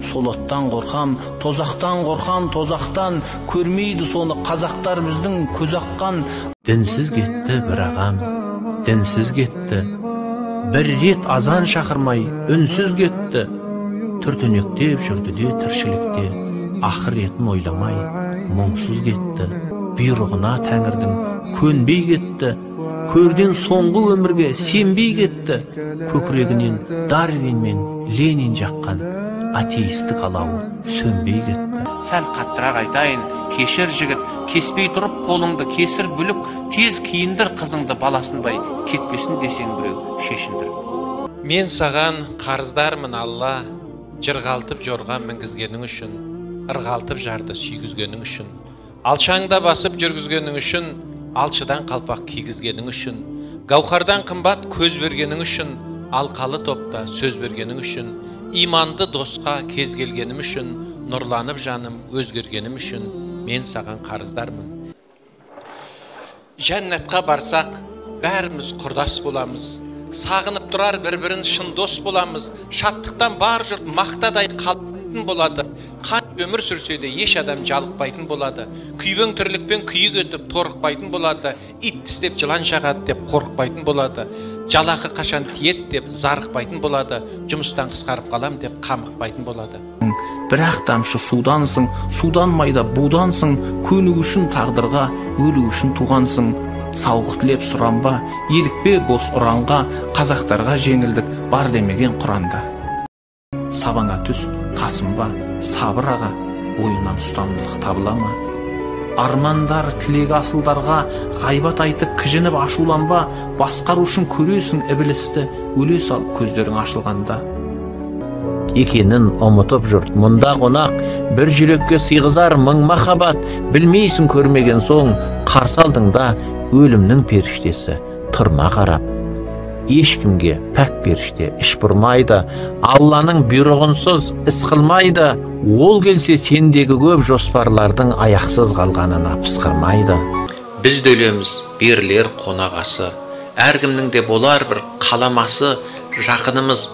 сол оттан қорқам, тозақтан, көрмейді соны қазақтар біздің көз аққан. Дінсіз кетті бір ағам, дінсіз кетті, бір рет азан шақырмай үнсіз кетті, түртінектеп жүрді де тіршілікте, ақыретін ойламай мұңсыз кетті, бұйрығына тәңірдің көнбей кетті, көрден соңғы өмірге сенбей кетті, көкірегінен Дарвин мен Ленин жаққан атеистік алауы сөнбей кетті. Сәл қаттырақ айтайын, кешір жігіт, кеспей тұрып қолыңды, кесір бүлік, тез киіндір қызыңды, баласынбай кетпесін десең біреу шешіндір. Мен саған қарыздармын Алла, жырғалтып жорға мінгізгенің үшін, ырғалтып жарды сүйгізгенің үшін, алшаңда басып жүргізгенің үшін, алшыдан қалпақ кигізгенің үшін, гауһардан қымбат көз бергенің үшін, алқалы топта сөз бергенің үшін, иманды досқа кез келгенім үшін, нұрланып жаным өзгергенім үшін, мен саған қарыздармын. Жәннатқа барсақ, бәріміз құрдас боламыз, сағынып тұрар бір-бірін шын дос боламыз, шаттықтан бар жұрт мақтадай қалпайтын болады, қан өмір сүрсе де еш адам жалықпайтын болады, күйбең тірлікпен күйік өтіп торықпайтын болады, ит тістеп жылан шағады деп қорықпайтын болады, жалақы қашан тиет деп зарықпайтын болады, жұмыстан қысқарып қалам деп қамықпайтын болады. Бірақ тамшы судансың, судан майда будансың, көну үшін тағдырға, өлу үшін туғансың. Сауық тілеп сұранба, елікпе бос ұранға, қазақтарға жеңілдік бар демеген Құранда. Сабаңа түс, тасынба, сабыр аға, ойынан ұстамдылық табылама. Армандар, тілегі асылдарға, ғайбат айтып кіжініп ашуланба, басқару үшін көресің ібілісті, өле сал көздерің ашылғанда. Екенін ұмытып жұрт мұнда қонақ, бір жүрекке сыйғызар мың махаббат, білмейсің көрмеген соң, қарсы алдыңда өлімнің періштесі тұрма қарап. Ешкімге пәк періште іш бұрмайды, Алланың бұйрығынсыз іс қылмайды, ол келсе сендегі көп жоспарлардың аяқсыз қалғанына пысқырмайды. Біз өлеміз, берілер қонағасы, әркімнің де болар бір қаламасы, жақынымыз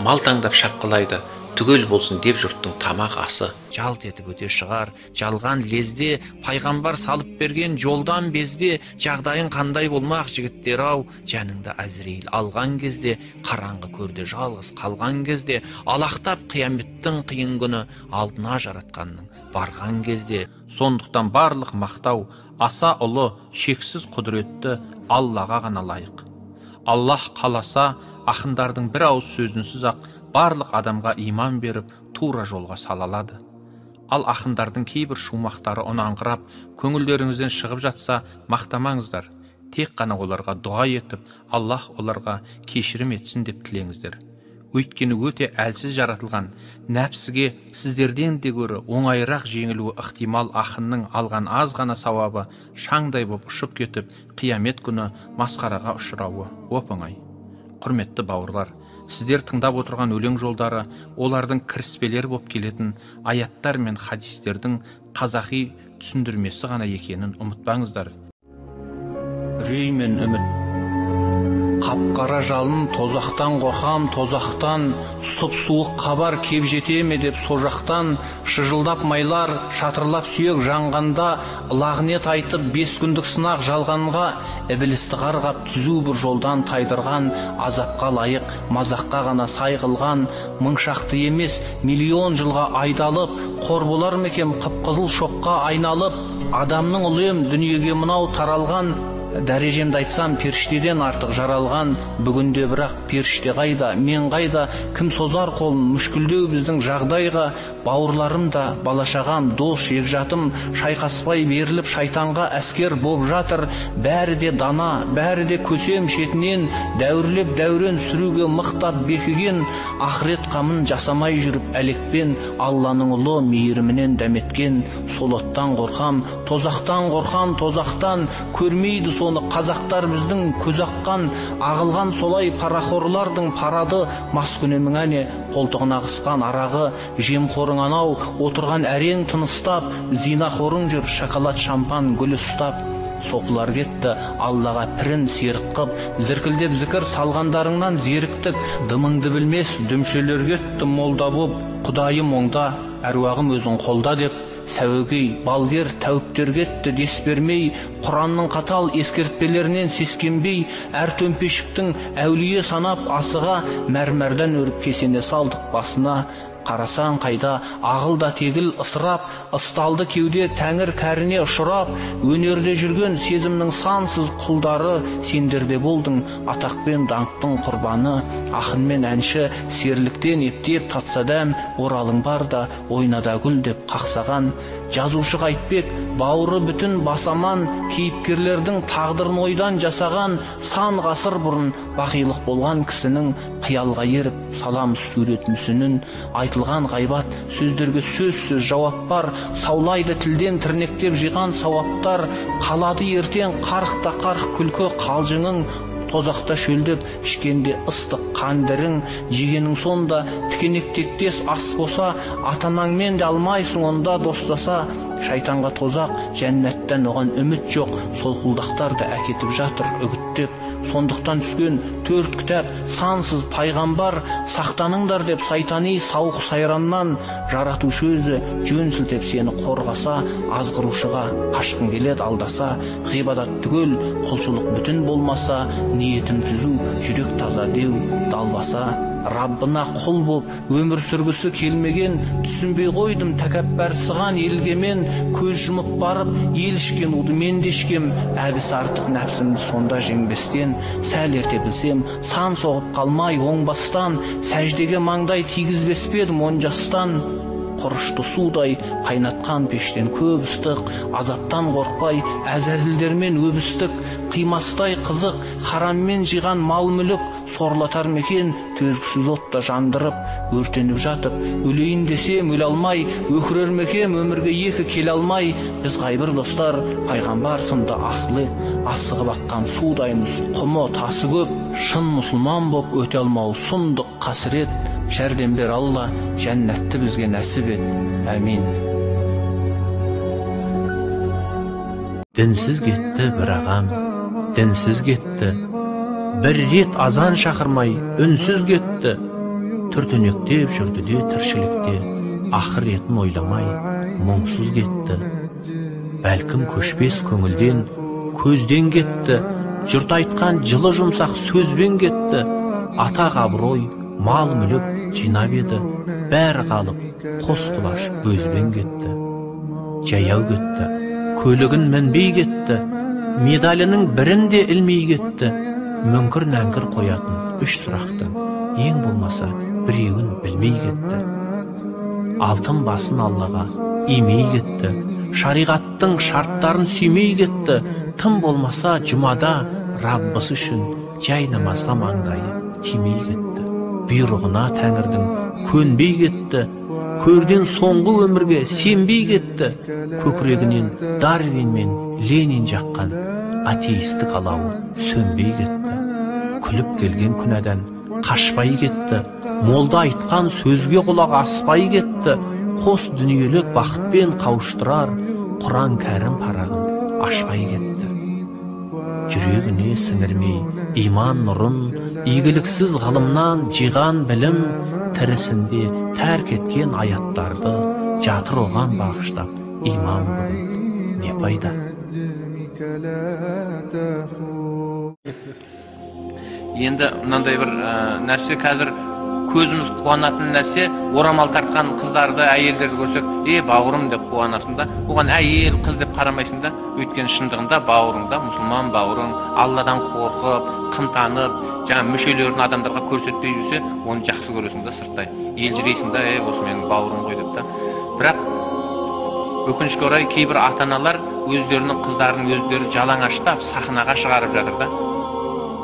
мал таңдап шапқылайды, түгел болсын деп жұрттың тамақ асы. Жалт етіп өте шығар, жалған лезде, пайғамбар салып берген жолдан безбе, жағдайын қандай болмақ жігіттер ау, жаныңда Әзірейіл алған кезде, қараңғы көрде жалғыз қалған кезде, алақтап қияметтің қиын күні алдына жаратқанның барған кезде. Сондықтан барлық мақтау аса ұлы, шексіз құдіретті Аллаға ғана лайық. Аллах қаласа, ақындардың бір ауыз сөзінсіз ақ барлық адамға иман беріп, тура жолға салалады. Ал ақындардың кейбір шумақтары ұнаңқырап, көңілдеріңізден шығып жатса, мақтамаңыздар. Тек қана оларға дұға етіп, Аллах оларға кешірім етсін деп тілеңіздер. Өйткені өте әлсіз жаратылған, нәпсіге сіздерден де гөрі оңайырақ жеңілуі ықтимал ақынның алған аз ғана сауабы шаңдай боп ұшып кетіп, қиямет күні масқараға ұшырауы оп-оңай. Құрметті бауырлар, сіздер тыңдап отырған өлең жолдары олардың кіріспелер боп келетін аяттар мен хадистердің қазақи түсіндірмесі ғана екенін ұмытпаңыздар. Үрей мен үміт, қап-қара жалын, тозақтан қорқам, тозақтан, сұп-суық хабар кеп жете ме деп сожақтан, шыжылдап майлар, шатырлап сүйек жанғанда, лағнет айтып 5 күндік сынақ жалғанға, ібілісті қарғап түзу бір жолдан тайдырған, азапқа лайық, мазаққа ғана сай қылған, мың шақты емес, миллион жылға айдалып, қор болар мекем қып-қызыл шоққа айналып, адамның ұлы дүниеге мынау таралған, дәрежемді айтсам періштеден артық жаралған, бүгінде бірақ періште қайда, мен қайда, кім созар қолын, мүшкілдеу біздің жағдайға, бауырларым да, балашағам, дос, жекжатым, шайқаспай беріліп шайтанға әскер боп жатыр, бәрі де дана, бәрі де көсем шетінен, дәуірлеп дәурен сүруге мықтап бекіген, ақырет қамын жасамай жүріп әлекпен, Алланың ұлы мейірімінен дәметкен, сол оттан қорқам, тозақтан, көрмейді соны қазақтар біздің көз аққан, ағылған солай парақорлардың парады, маскүнемің әне қолтығына қысқан арағы, жемқорың анау отырған әрең тыныстап, зинахорың жүр шоколад шампан гүл ұстап. сопылар кетті, Аллаға пірін серік қып, зіркілдеп зікір салғандарыңнан зеріктік, дымыңды білмес дүмшелер кетті молда боп, Құдайым оңда, әруағым өзің қолда деп, сәуегей, балгер, тәуіптер кетті дес бермей, Құранның қатал ескертпелерінен сескенбей, әр төмпешіктің әулие санап асыға, мәрмәрден өріп кесене салдық басына. Қарасаң қайда ағыл да тегіл ысырап, ысталды кеуде тәңір кәріне ұшырап, өнерде жүрген сезімнің сансыз құлдары, сендерде болдың атақ пен даңқтың құрбаны. Ақын мен әнші серліктен ептеп татса дәм, оралың бар да ойнада гүл деп қақсаған. Жазушы Қайтбек бауыры бүтін басаман, кейіпкерлердің тағдырын ойдан жасаған, сан ғасыр бұрын бақилық болған кісінің қиялға еріп салам сурет мүсінін. Айтылған ғайбат сөздерге сөзсіз жауап бар, саулайды тілден тірнектеп жиған сауаптар, қалады ертең қарықта қарық күлкі қалжыңың, тозақта шөлдеп ішкенде ыстық қандырың, жегенің сонда тікенектектес ас болса, атанаңмен де алмайсың онда достаса. Шайтанға тозақ, жәннаттан оған үміт жоқ, солқылдақтар да әкетіп жатыр үгіттеп. Сондықтан түскен 4 кітап, сансыз пайғамбар, сақтаныңдар деп сайтани сауық сайраннан. Жаратушы өзі жөн сілтеп сені қорғаса, азғырушыға қашқың келеді алдаса. Ғибадат түгел, құлшылық бүтін болмаса, ниетім түзу, жүрек таза деу далбаса. Раббына құл боп өмір сүргісі келмеген, түсінбей қойдым тәкәппәрсіған елге мен. Көз жұмып барып ел ішкен уды мен де ішкем, әдіс артық нәпсімді сонда жеңбестен. Сәл ерте білсем сан соғып қалмай оңбастан, сәждеге маңдай тигізбес пе едім он жастан. Құрышты судай қайнатқан пештен көп ыстық, азаптан қорқпай әзәзілдермен өбістік. Қимастай қызық хараммен жиған мал мүлік, сорлатар мекен төзгісіз отта жандырып. Өртеніп жатып өлейін десем өле алмай, өкірер мекем өмірге екі келе алмай. Біз қайбір достар пайғамбар сынды асылы, асығып аққан судаймыз, құмы тасы көп. Шын мұсылман боп өте алмау сұмдық қасірет. Жәрдем бер Алла, жәннатты бізге нәсіп ет. Әмин. Дінсіз кетті бір ағам, дінсіз кетті. Бір рет азан шақырмай үнсіз кетті. Түртінектеп жүрді де тіршілікте, ақыр етін ойламай мұңсыз кетті. Бәлкім көшпес көңілден, көзден кетті. Жұрт айтқан жылы жұмсақ сөзбен кетті. Атақ абырой, мал мүлік жинап еді, бәрі қалып қос құлаш бөзбен кетті. Жаяу кетті, көлігін мінбей кетті, медалінің бірінде ілмей кетті. Мүңкір нәңкір қоятын 3 сұрақтың ең болмаса біреуін білмей кетті. Алтын басын Аллаға имей кетті, шариғаттың шарттарын сүймей кетті. Тым болмаса жұмада Раббысы үшін жай намазға маңдайы тимей кетті. Бұйрығына Тәңірдің көнбей кетті, көрден соңғы өмірге сенбей кетті. Көкірегінен Дарвин мен Ленин жаққан атеистік алауы сөнбей кетті. Күліп келген күнәдан қашпай кетті, молда айтқан сөзге құлақ аспай кетті. Қос дүниелік бақытпен қауыштырар Құран кәрім парағын ашпай кетті. Жүрегіне сіңірмей иман нұрын, игіліксіз ғылымнан жиған білім, тірісінде тәрк еткен аяттарды жатыр оған бағыштап иман бүгін не пайда. Енді мынандай бір нәрсе, қазір көзіміз қуанатын нәрсе, орамал тартқан қыздарды, әйелдерді көрсек, бауырым деп қуанасың да, оған әйел, қыз деп қарамайсың да, өйткені шындығында бауырыңда, мұсылман бауырың, Алладан қорқып, қымтанып, жаңа мүшелерін адамдарға көрсетпей жүрсе, оны жақсы көресің да сырттай. Елжірейсің да, осы менің бауырым ғой деп та. Бірақ өкінішке орай кейбір ата-аналар өздерінің қыздарын өздері жалаңаштап сахнаға шығарып жатыр да.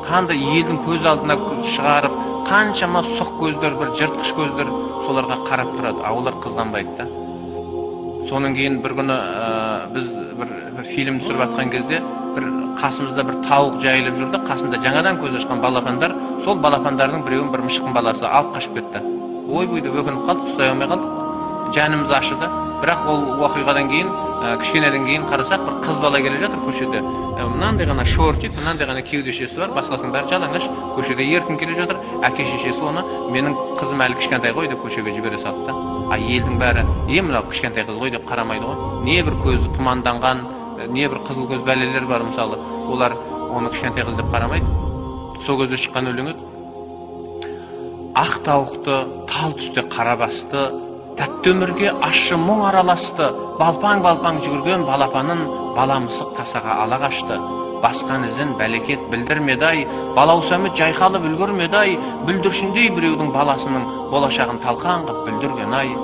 Қандай елдің көз алдына шығарып, қаншама сұқ көздер, бір жыртқыш көздер соларға қарап тұрады, олар қызғанбайды да. Соның кейін бір күні біз бір фильм түсіріп жатқан кезде, бір қасымызда бір тауық жайылып жүрді, қасында жаңадан көз ашқан балапандар, сол балапандардың біреуін бір мышқын баласы алып қашып кетті. Ой-бұйды өкініп қалдық, ұстай алмай қалдық, жанымыз ашыды. Бірақ ол оқиғадан кейін кішкенеден кейін қарасақ бір қыз бала келе жатыр көшеде, мынандай ғана шортик, мынандай ғана кеудешесі бар, басқасының бәрі жалаңаш, көшеде еркін келе жатыр. Әке шешесі оны менің қызым әлі кішкентай ғой деп көшеге жібере салды да. Елдің бәрі мынау кішкентай қыз ғой деп қарамайды ғой. Не бір көзі тұманданған, не бір қызыл көз бәлелер бар мысалы, олар оны кішкентай қыз деп қарамайды. Сол кезде шыққан өлең еді. Ақ тауықты, тал түсте қара басты, тәтті өмірге ащы мұң араласты, балпаң-балпаң жүгірген балапанын бала мысық тасаға ала қашты. Басқан ізін бәлекет білдірмеді-ай, балаусамы жайқалып үлгірмеді-ай, бүлдіршіндей біреудің баласының болашағын талқан қып бүлдірген-ай.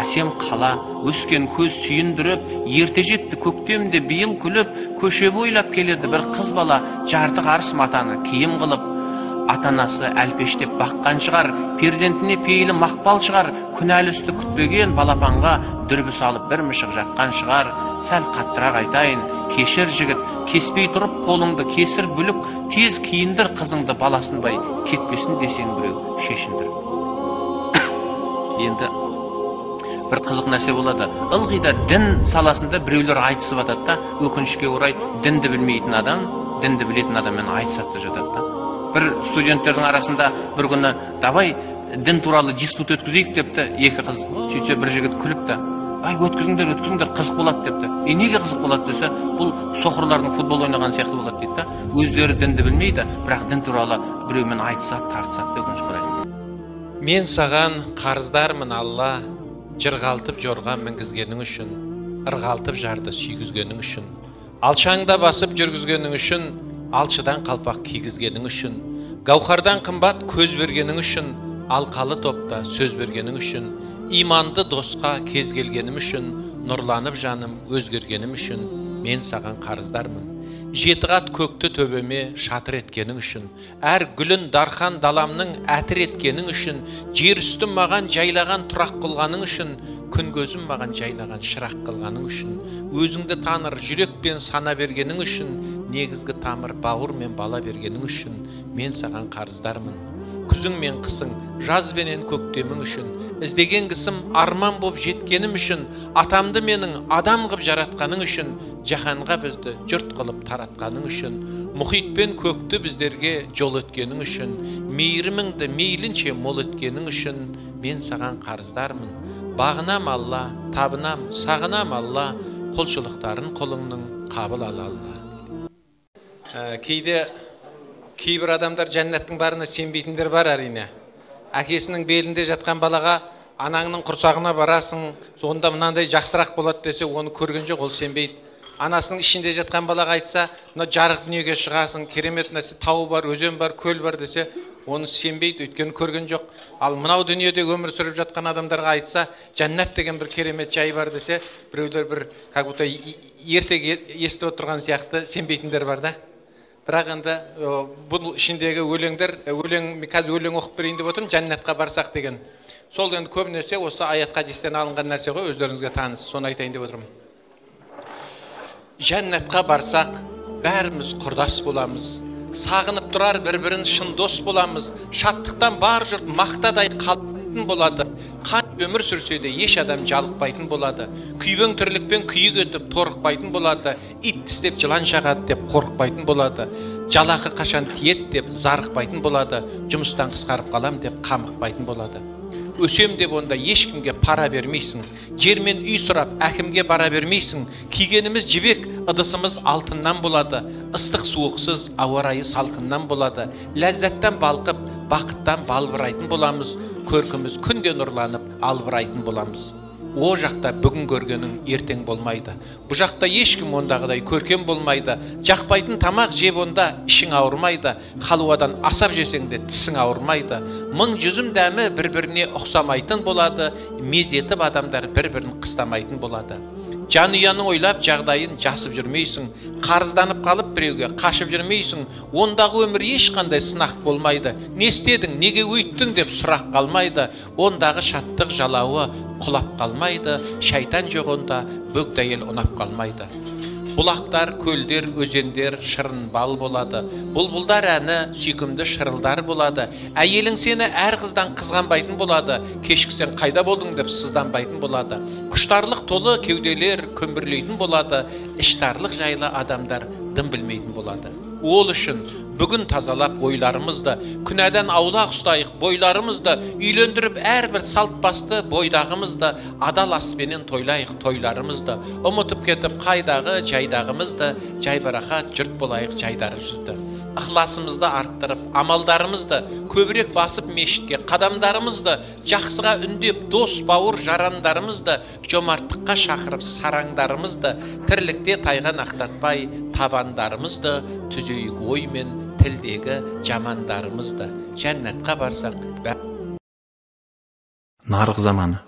Әсем қала, өскен көз сүйіндіріп, ерте жетті көктемде биыл күліп, көше бойлап келеді бір қыз бала, жарты қарыс матаны киім қылып. Атанасы әлпештеп баққан шығар, перзентіне пейілі мақпал шығар, күнәлісті күтпеген балапанға дүрбі салып бір мышық жатқан шығар. Сәл қаттырақ айтайын, кешір жігіт, кеспей тұрып қолыңды кесір бүлік, тез киіндір қызыңды баласынбай, кетпесін десең біреу шешіндір. Енді бір қызық нәрсе болады. Ылғида дін саласында біреулер айтысып жатады да, өкінішке орай дінді білмейтін адам, дінді білетін адаммен айтысады жатады да. Бір студенттердің арасында бір күні давай дін туралы диспут өткізейік депті, екі қыз. Сөйтсе бір жігіт күліпті. Ай, өткізіңдер, қызық болады депті. Неге қызық болады десе, бұл соқырлардың футбол ойнаған сияқты болады дейді да. Өздері дінді білмейді, бірақ дін туралы біреумен айтысады, тартысады деп өкінішке орай. Мен саған қарыздармын Алла, жырғалтып жорға мінгізгенің үшін, ырғалтып жарды сүйгізгенің үшін, алшаңда басып жүргізгенің үшін, алшыдан қалпақ кигізгенің үшін, гауһардан қымбат көз бергенің үшін, алқалы топта сөз бергенің үшін, иманды досқа кез келгенім үшін, нұрланып жаным өзгергенім үшін, мен саған қарыздармын. Жеті қат көкті төбеме шатыр еткенің үшін, әр гүлін дархан даламның әтір еткенің үшін, жер үстім маған жайлаған тұрақ қылғаның үшін, күн көзім маған жайлаған шырақ қылғаның үшін, өзіңді таныр жүрекпен сана бергенің үшін, негізгі тамыр бауыр мен бала бергенің үшін, мен саған қарыздармын. Күзің мен қысың, жаз бенен көктемің үшін, іздеген кісім арман боп жеткенім үшін, атамды менің адам қып жаратқаның үшін, жаһанға бізді жұрт қылып таратқаның үшін, мұхит пен көкті біздерге жол өткенің үшін, мейіріміңді мейлінше мол өткенің үшін, мен саған қарыздармын. Бағынам Алла, табынам, сағынам Алла, құлшылықтарын қолыңның қабыл ала Алла. Кейбір адамдар жәннаттың барына сенбейтіндер бар әрине. Әкесінің белінде жатқан балаға анаңның құрсағына барасың, сонда мынандай жақсырақ болады десе, оны көрген жоқ, ол сенбейді. Анасының ішінде жатқан балаға айтса, мына жарық дүниеге шығасың, керемет нәрсе, тау бар, өзен бар, көл бар десе, оны сенбейді, өйткені көрген жоқ. Ал мынау дүниеде өмір сүріп жатқан адамдарға айтса, жәннат деген бір керемет жай бар десе, біреулер бір как будто ертеге естіп отырған сияқты сенбейтіндер бар да. Бірақ енді бұл ішіндегі өлеңдер, қазір өлең оқып берейін деп отырмын, жәннатқа барсақ деген. Сол енді көбінесе осы аят хадистен алынған нәрсе ғой, өздеріңізге таныс, соны айтайын деп отырмын. Жәннатқа барсақ, бәріміз құрдас боламыз. Сағынып тұрар бір-бірін шын дос боламыз. Шаттықтан бар жұрт мақтадай қалпайтын болады. Қан өмір сүрсе де еш адам жалықпайтын болады. Күйбең тірлікпен күйік өтіп торықпайтын болады. Ит тістеп жылан шағады деп қорықпайтын болады. Жалақы қашан тиет деп зарықпайтын болады. Жұмыстан қысқарып қалам деп қамықпайтын болады. Өсем деп онда ешкімге пара бермейсің. Жермен үй сұрап әкімге бара бермейсің. Кигеніміз жібек, ыдысымыз алтыннан болады. Ыстық суықсыз ауа райы салқыннан болады. Ләззаттан балқып, бақыттан балбырайтын боламыз. Көркіміз күнде нұрланып, албырайтын боламыз. О жақта бүгін көргенің ертең болмайды. Бұл жақта ешкім ондағыдай көркем болмайды. Жақпайтын тамақ жеп онда ішің ауырмайды. Халуадан асап жесең де тісің ауырмайды. Мың жүзім дәмі бір-біріне ұқсамайтын болады. Мезетіп адамдар бір-бірін қыстамайтын болады. Жанұяның ойлап жағдайын жасып жүрмейсің. Қарызданып қалып біреуге қашып жүрмейсің. Ондағы өмір ешқандай сынақ болмайды. Не істедің, неге өйттің деп сұрақ қалмайды. Ондағы шаттық жалауы құлап қалмайды. Шайтан жоқ онда, бөгді әйел ұнап қалмайды. Бұлақтар, көлдер, өзендер шырын бал болады. Бұлбұлдар әні сүйкімді шырылдар болады. Әйелің сені әр қыздан қызғанбайтын болады. Кешкісен қайда болдың деп сызданбайтын болады. Құштарлық толы кеуделер көмбірлейтін болады. Іштарлық жайлы адамдар дым білмейтін болады. Ол үшін бүгін тазалап ойларымызды, күнәдан аулақ ұстайық бойларымызды, үйлендіріп әрбір салт басты бойдағымызды, адал аспенен тойлайық тойларымызды, ұмытып кетіп қайдағы жайдағымызды, жайбарақат жұрт болайық жайдары жүзді. Ықыласымызды арттырып, амалдарымызды, көбірек басып мешітке қадамдарымызды, жақсыға үндеп дос бауыр жарандарымызды, жомарттыққа шақырып сараңдарымызды, тірлікте тайған ақтатпай табандарымызды, түзейік оймен тілдегі жамандарымызды, жәннатқа барсақ. Нарық заманы.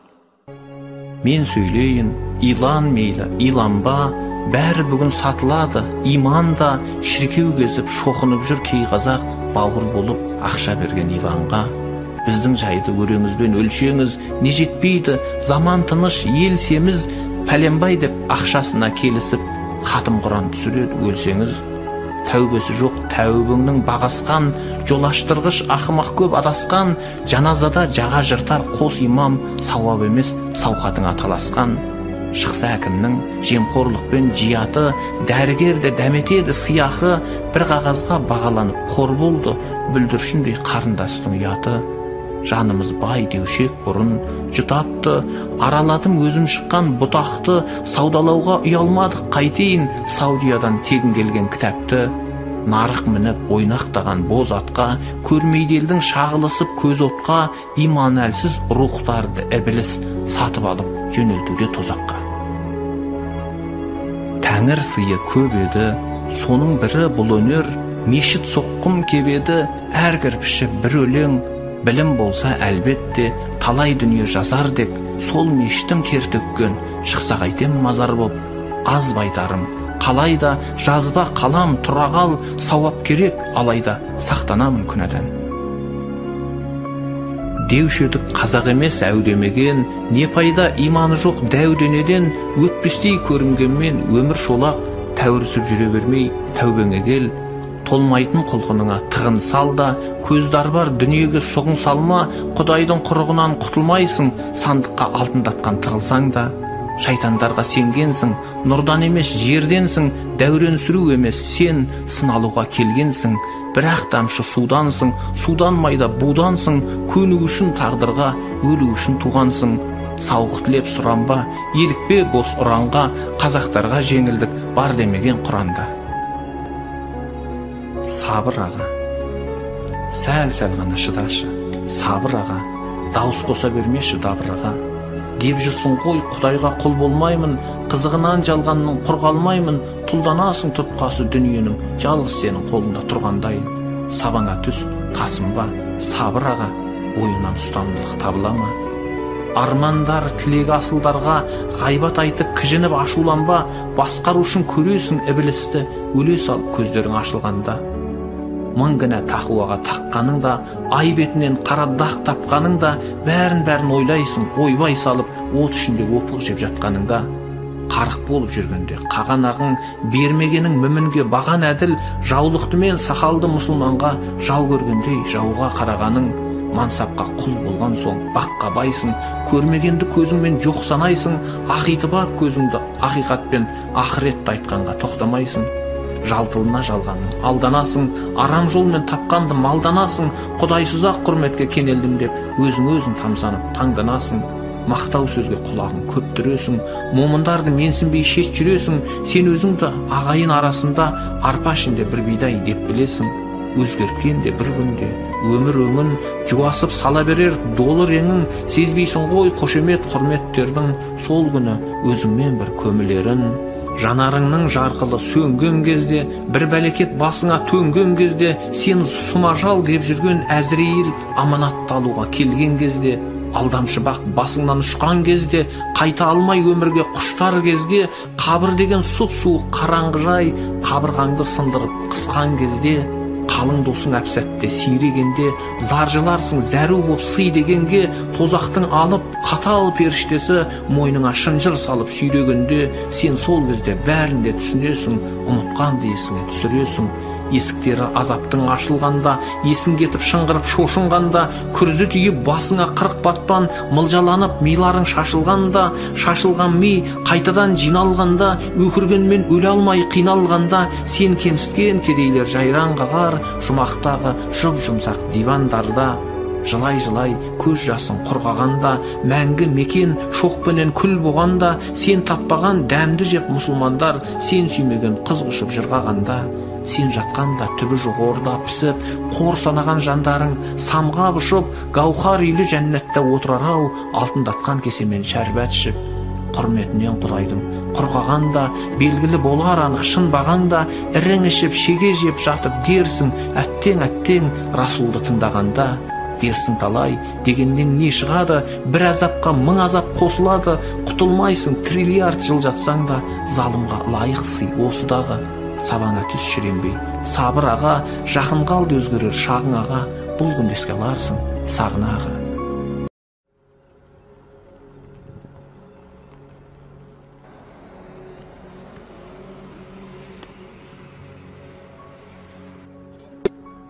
Мен сөйлейін, илан мейлі, иланба, бәрі бүгін сатылады, иман да шіркеу кезіп шоқынып жүр кей қазақ, бауыр болып ақша берген Иванға. Біздің жайды өреңізбен өлшеңіз, не жетпейді, заман тыныш, ел семіз, пәленбай деп ақшасына келісіп, қатым құран түсіреді өлсеңіз. Тәубесі жоқ тәубіңнің бағасқан, жол аштырғыш ақымақ көп адасқан, жаназада жаға жыртар қос имам, сауап емес сауқатыңа таласқан. Шықса әкімнің жемқорлықпен жияты, дәрігерде дәметеді сияқы, бір қағазға бағаланып қор болды, бүлдіршіндей қарындастың ұяты. Жанымыз бай деушек бұрын жұтапты, араладым өзім шыққан бұтақты, саудалауға ұялмадық қайтейін, Саудиядан тегін келген кітапты. Нарық мініп ойнақтаған боз атқа, көрмейді елдің шағылысып көз отқа, иман әлсіз рухтарды ібіліс сатып алып жөнелтуде тозаққа. Тәңір сыйы көп еді, соның бірі бұл өнер, мешіт соққым кебеді, әр кірпіші бір өлең, білім болса әлбетте талай дүние жазар деп, сол мешітім тер төккен, шықса қайтем мазар боп, аз байтарым, қалайда жазба қалам тұрағал, сауап керек алайда сақтанамын күнәдан. Деушедік қазақ емес әудемеген, не пайда иманы жоқ дәуденеден, өтпестей көрінгенмен өмір шолақ, тәуірсіп жүре бермей тәубеңе кел. Толмайтын құлқыныңа тығын салда, көздар бар дүниеге сұғын салма, Құдайдың құрығынан құтылмайсың, сандыққа алтындатқан тығылсаң да. Шайтандарға сенгенсің, нұрдан емес жерденсің, дәурен сүру емес сен сыналуға келгенсің, бірақ тамшы судансың, суданмайда будансың, көну үшін тағдырға, өлу үшін туғансың. Сауық тілеп сұранба, елікпе бос ұранға, қазақтарға жеңілдік бар демеген Құранда. Сабыр аға, сәл-сәл ғана шыдашы, сабыр аға, дауыс қоса бермеші дабыраға. Деп жүрсің ғой Құдайға құл болмаймын, қызығынан жалғанның құр қалмаймын, тұлданасың тұтқасы дүниенің, жалғыз сенің қолында тұрғандайын. Сабаңа түс, тасынба, сабыр аға, ойынан ұстамдылық табылама. Армандар, тілегі асылдарға, ғайбат айтып кіжініп ашуланба, басқару үшін көресің ібілісті, өле сал көздерің ашылғанда. Мың гінә тақуаға таққаның да, ай бетінен қара дақ тапқаның да, бәрін ойлайсың, ойбай салып, от ішінде опық жеп жатқаныңда. Қарық болып жүргенде қаған ағың, бермегенің мүмінге баған әділ, жаулықтымен сақалды мұсылманға жау көргендей жауға қарағаның. Мансапқа құл болған соң баққа байсың, көрмегенді көзіңмен жоқ санайсың, ақиты бар көзіңді ақиқатпен ақыретті айтқанға тоқтамайсың. Жалтылына жалғаның алданасың, арам жолмен тапқанды малданасың, Құдайсыз-ақ құрметке кенелдім деп өзің тамсанып таңданасың. Мақтау сөзге құлағың көп түресің, момындарды менсінбей шет жүресің, сен өзіңді ағайын арасында арпа ішінде бір бидай деп білесің. Өзгерткенде бір күнде өмір өңін жуасып сала берер долы реңін, сезбейсің ғой қошемет құрметтердің сол күні өзіңмен бір көмілерін. Жанарыңның жарқылы сөнген кезде, бір бәлекет басыңа төнген кезде, сен сұмажал деп жүрген Әзірейіл аманатты алуға келген кезде, алдамшы бақ басыңнан ұшқан кезде, қайта алмай өмірге құштар кезге, қабір деген сұп-суық қараңғы жай, қабырғаңды сындырып қысқан кезде, қалың досың әпсәтте сейрегенде заржыларсың зәру боп сый дегенге тозақтың алып қатал періштесі мойныңа шынжыр салып сүйрегенде сен сол кезде бәрін де түсінесің, ұмытқанды есіңе түсіресің. Есіктері азаптың ашылғанда, есің кетіп шыңғырып шошынғанда, күрзі түйіп басыңа қырық батпан мылжаланып миларың шашылғанда, шашылған ми қайтадан жиналғанда, өкіргенмен өле алмай қиналғанда, сен кемсіткен кедейлер жайраң қағар жұмақтағы жұп-жұмсақ дивандарда. Жылай-жылай көз жасың құрғағанда, мәңгі мекен шоқпенен күл болғанда, сен татпаған дәмді жеп мұсылмандар, сен сүймеген қыз құшып жырғағанда, сен жатқанда түбі жоқ орда пісіп, қор санаған жандарың самға ұшып, гауһар үйлі жәннатта отырар-ау, алтындатқан кесемен шәрбәт ішіп. Құрметінен құдайдың құрғағанда, белгілі болар анық шын бағанда, ірің ішіп шеге жеп жатып дерсің, әттең Расулды тыңдағанда. Дерсің талай дегеннен не шығады, бір азапқа мың азап қосылады, құтылмайсың триллиард жыл жатсаң да, залымға лайық сый осыдағы. Сабаңа түс шіренбей, сабыр аға, жақын қалды өзгерер шағың аға, бұл күнді еске аларсың сағына аға.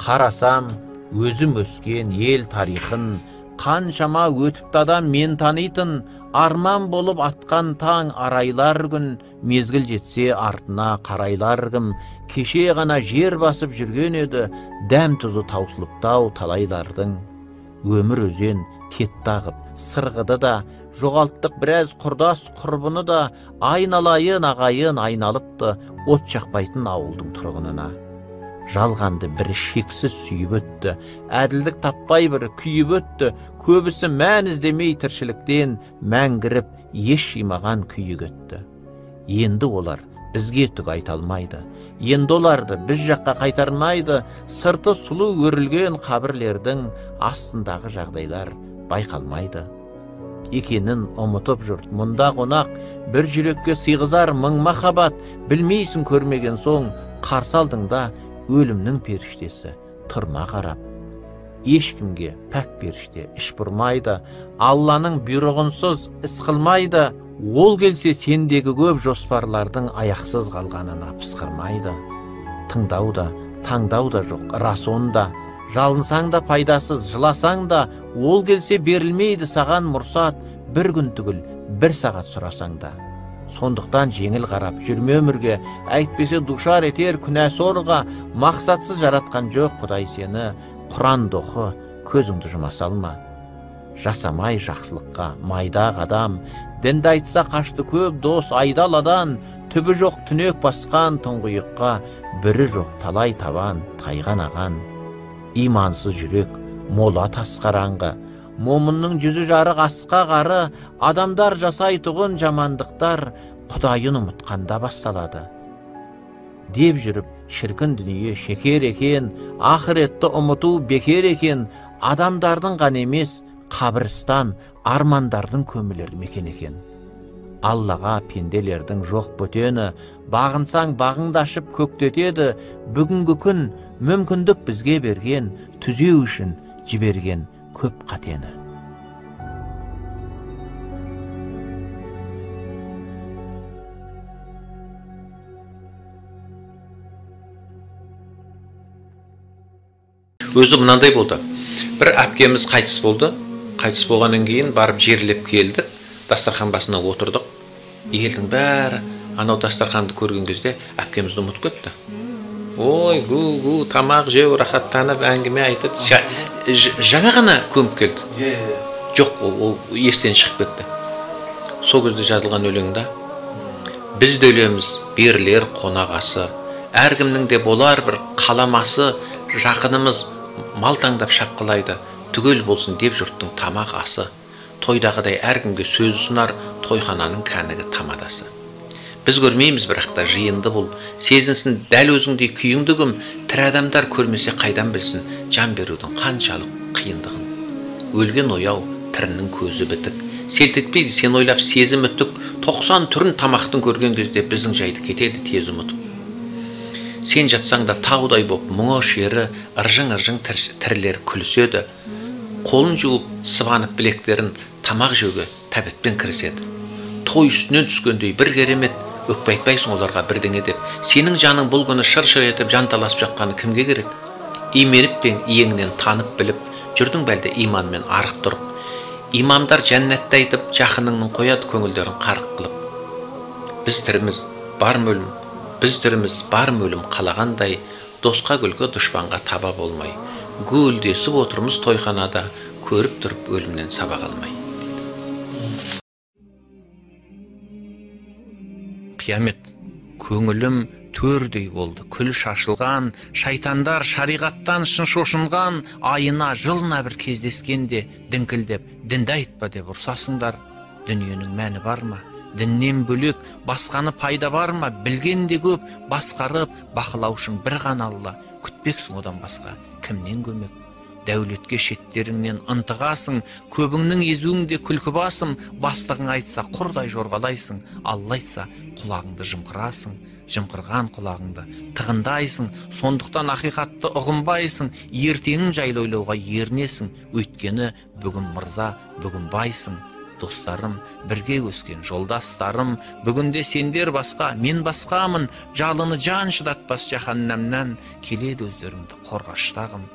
Қарасам, өзім өскен ел тарихын, қаншама өтіпті адам мен танитын, арман болып атқан таң арайлар күн, мезгіл жетсе артына қарайлар кім, кеше ғана жер басып жүрген еді, дәм тұзы таусылыптау талайлардың. Өмір өзен кетті ағып, сырғыды да, жоғалттық біраз құрдас құрбыны да, айналайын ағайын айналыпты, от жақпайтын ауылдың тұрғынына. Жалғанды бір шексіз сүйіп өтті, әділдік таппай бір күйіп өтті, көбісі мән іздемей тіршіліктен мәңгіріп еш жимаған күйік өтті. Енді олар бізге түк айта алмайды, енді оларды біз жаққа қайтармайды, сырты сұлу өрілген қабірлердің астындағы жағдайлар байқалмайды. Екенін ұмытып жұрт мұнда қонақ, бір жүрекке сыйғызар мың махаббат, білмейсің көрмеген соң, қарсы алдыңда өлімнің періштесі тұрма қарап. Ешкімге пәк періште іш бұрмайды, Алланың бұйрығынсыз іс қылмайды, ол келсе сендегі көп жоспарлардың аяқсыз қалғанына пысқырмайды. Тыңдау да, таңдау да жоқ, рас онда, жалынсаң да пайдасыз, жыласаң да, ол келсе берілмейді саған мұрсат, бір күн түгіл, бір сағат сұрасаң да. Сондықтан жеңіл қарап жүрме өмірге, әйтпесе душар етер күнәсі орға, мақсатсыз жаратқан жоқ Құдай сені, Құранды оқы, көзіңді жұма салма. Жасамай жақсылыққа майда қадам, дінді айтса қашты көп дос айдаладан, түбі жоқ түнек басқан тұңғиыққа, бірі жоқ талай табан тайған аған. Имансыз жүрек мола тас қараңғы, момынның жүзі жарық асқа қары, адамдар жасай тұғын жамандықтар, Құдайын ұмытқанда басталады. Деп жүріп, шіркін дүние шекер екен, ақыретті ұмыту бекер екен, адамдардың ғана емес, қабірстан, армандардың көмілер мекен екен. Аллаға пенделердің жоқ бөтені, бағынсаң бағыңды ашып көктетеді, бүгінгі күн мүмкіндік бізге берген, түзеу үшін жіберген көп қатені. Өзі мынандай болды. Бір әпкеміз қайтыс болды. Қайтыс болғаннан кейін барып жерлеп келдік. Дастархан басына отырдық. Елдің бәрі анау дастарханды көрген кезде әпкемізді ұмытып кетті. Ой, гу, тамақ жеу, рахаттанып, әңгіме айтып, жаңа ғана көміп келді. Жоқ, ол естен шығып кетті. Сол кезде жазылған өлеңде біз де өлеміз, берілер қонағасы, әркімнің де болар бір қаламасы, жақынымыз мал таңдап шапқылайды, түгел болсын деп жұрттың тамақ асы, тойдағыдай әркімге сөзі сұнар, тойхананың кәнігі тамадасы. Біз көрмейміз бірақта жиынды бұл, сезінсін дәл өзіңдей күйіңді кім, тірі адамдар көрмесе қайдан білсін жан берудің қаншалық қиындығын. Өлген ояу, тірінің көзі бітік, селт етпейді сен ойлап сезім үтік, 90 түрін тамақтың көрген кезде біздің жайды кетеді тез ұмытып. Сен жатсаң да таудай боп мұңы шері ыржың-ыржың тірілер күліседі. Қолын жуып, сыбанып білектерін тамақ жеуге тәбетпен кіріседі. Той үстінен түскендей бір керемет, өкпе айтпайсың оларға бірдеңе деп. Сенің жаның бұл күні шыр-шыр етіп жанталасып жатқаны кімге керек? Именіп пен иеңнен танып біліп, жүрдің бәлде иманмен арық тұрып. Имамдар жәннатты айтып, жақыныңның қояды көңілдерін қарық қылып. Біз тіріміз, бар мөлім, біз тіріміз, бар мөлім қалағандай, досқа күлкі дұшпанға таба болмай. Гүлдесіп отырмыз тойханада, көріп тұрып өлімнен сабақ алмай. Қиямет, көңілім төрдей болды, күл шашылған, шайтандар шариғаттан шын шошынған, айына жылына бір кездескенде діңкілдеп, дінді айтпа деп ұрсасыңдар. Дүниенің мәні бар ма? Діннен бөлек басқаны пайда бар ма? Білгенде көп, басқарып, бақылаушың бір ғана Алла. Күтпексің одан басқа, кімнен көмек? Дәулетке шеттеріңнен ынтығасың, көбіңнің езуіңде күлкі басым, бастығың айтса құрдай жорғалайсың, Алла айтса құлағыңды жымқырасың, жымқырған құлағыңды тығындайсың, сондықтан ақиқатты ұғынбайсың, ертеңің жайлы ойлауға ерінесің, өйткені бүгін мырза, бүгін байсың. Достарым, бірге өскен жолдастарым, бүгінде сендер басқа, мен басқамын, жалыны жан шыдатпас жаһаннамнан, келеді өздеріңді қорғаштағым.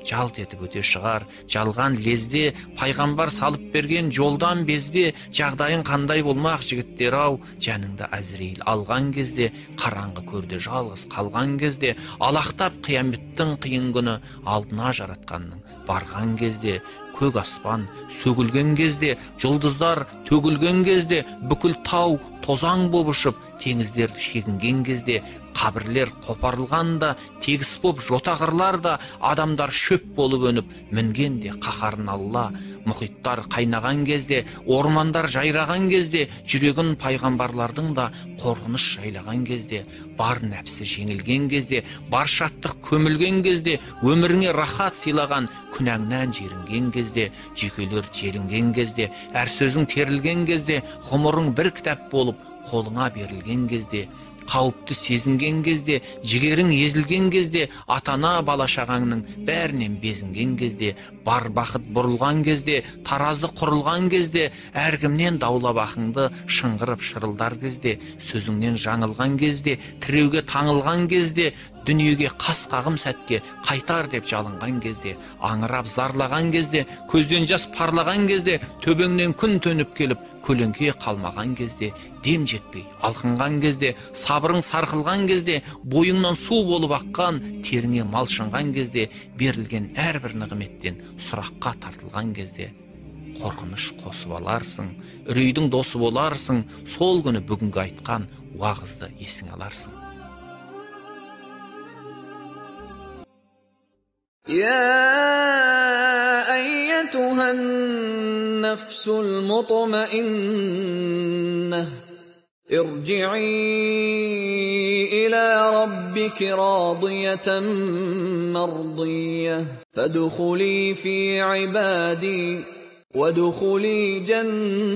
Жалт етіп өте шығар, жалған лезде, пайғамбар салып берген жолдан безбе, жағдайың қандай болмақ жігіттер ау, жаныңда Әзірейіл алған кезде, қараңғы көрде жалғыз қалған кезде, алақтап қияметтің қиын күні, алдына жаратқанның барған кезде, көк аспан сөгілген кезде, жұлдыздар төгілген кезде, бүкіл тау тозаң боп ұшып, теңіздер шегінген кезде, қабірлер қопарылғанда, тегіс боп жотағырларда, адамдар шөп болып өніп, мінгенде қаһарын Алла, мұхиттар қайнаған кезде, ормандар жайраған кезде, жүрегін пайғамбарлардың да қорқыныш жайлаған кезде, бар нәпсі жеңілген кезде, бар шаттық көмілген кезде, өміріңе рахат сыйлаған күнәңнен жерінген кезде, жүйкелер желінген кезде, әр сөзің терілген кезде, ғұмырың бір кітап болып қолыңа берілген кезде, қауіпті сезінген кезде, жігерің езілген кезде, атана бала-шағаңның бәрінен безінген кезде, бар бақыт бұрылған кезде, таразы құрылған кезде, әркімнен даулап ақыңды шыңғырып шырылдар кезде, сөзіңнен жаңылған кезде, тіреуге таңылған кезде, дүниеге қас қағым сәтке қайтар деп жалынған кезде, аңырап зарлаған кезде, көзден жас парлаған кезде, төбеңнен күн төніп келіп, көлеңке қалмаған кезде, дем жетпей алқынған кезде, сабырың сарқылған кезде, бойыңнан су болып аққан, теріңе малшынған кезде, берілген әрбір нығметтен сұраққа тартылған кезде, қорқыныш қосып аларсың, үрейдің досы боларсың, сол күні бүгінгі айтқан уағызды есің аларсың. يا أيتها النفس المطمئنة ارجعي إلى ربك راضية مرضية فادخلي في عبادي وادخلي جنتي